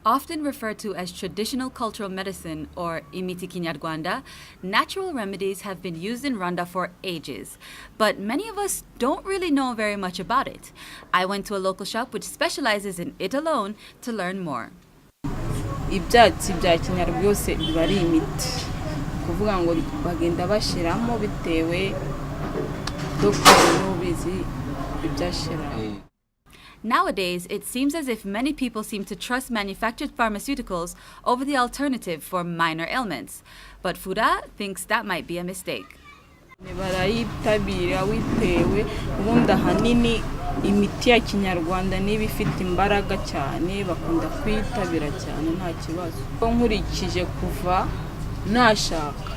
Often referred to as traditional cultural medicine or Imiti Kinyarwanda, natural remedies have been used in Rwanda for ages, but many of us don't really know very much about it. I went to a local shop which specializes in it alone to learn more. Ibyatsi bya Kinyarwanda byose biba ari imiti, kuvuga ngo bagenda bashiramo bitewe n'ubizi ibyashira. Nowadays, it seems as if many people seem to trust manufactured pharmaceuticals over the alternative for minor ailments. But Fura thinks that might be a mistake. Barayitabira bitewe ubundi ahanini imiti ya Kinyarwanda niba ifite imbaraga cyane bakunda kwitabira cyane nta kibazo. Nkurikije kuva nashaka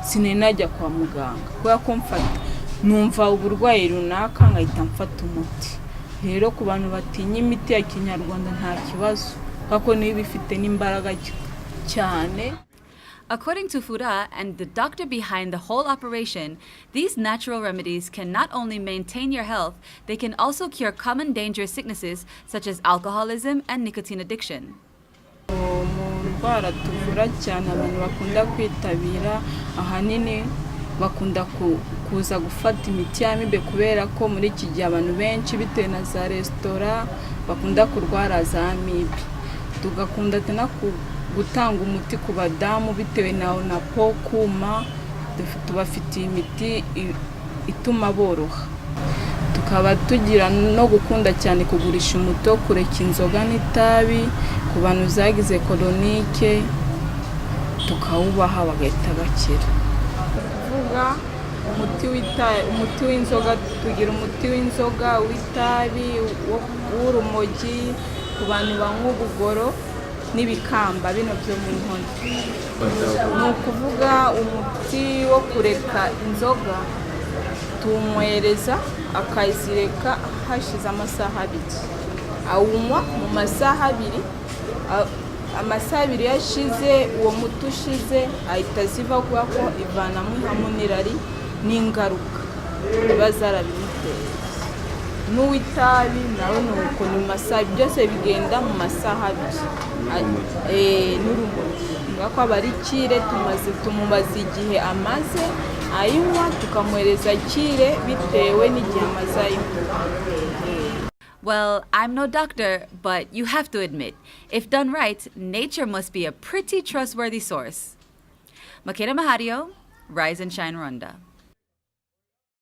sinenajya kwa muganga kubera ko mfata numva uburwayi runaka nkahita mfata umuti. Rero ku bantu batinya imiti ya Kinyarwanda nta kibazo kako niba ifite n'imbaraga cyane. According to Fura and the doctor behind the whole operation, these natural remedies can not only maintain your health, they can also cure common dangerous sicknesses such as alcoholism and nicotine addiction. Ndwara tuvura cyane abantu bakunda kwitabira ahanini bakunda kuza gufata imiti y'amibe kubera ko muri iki gihe abantu benshi bitewe na za restaurant bakunda kurwara za amibe. Tugakunda tena gutanga umuti ku badamu bitewe na kuma tubafitiye imiti ituma boroha. Tukaba tugira no gukunda cyane kugurisha umuti wo kureka inzoga n'itabi ku bantu zagize kolonike tukawubaha bagahita bakira. Kuvuga umuti w'inzoga tugira umuti w'inzoga w'itabi w'urumogi ku bantu banywa ubugoro n'ibikamba bino byo mu nkono. Ni ukuvuga umuti wo kureka inzoga tumwereza akazireka hashize amasaha 2 awunywa mu masaha 2 amasaha 2 yashize uwo muti ushize ahita ziva kuba ko ivanamo hamunirari n'ingaruka biba zarabimuteye. N'uwitabi nawe nuko ni masaha byose bigenda mu masaha 2 n'urumogi ngako abarikire tumubaza igihe amaze ayinywa tukamwereza kire bitewe n'igihe amaze ayinywa. Well, I'm no doctor, but you have to admit, if done right, nature must be a pretty trustworthy source. Makeda Mahario, Rise and Shine Rwanda.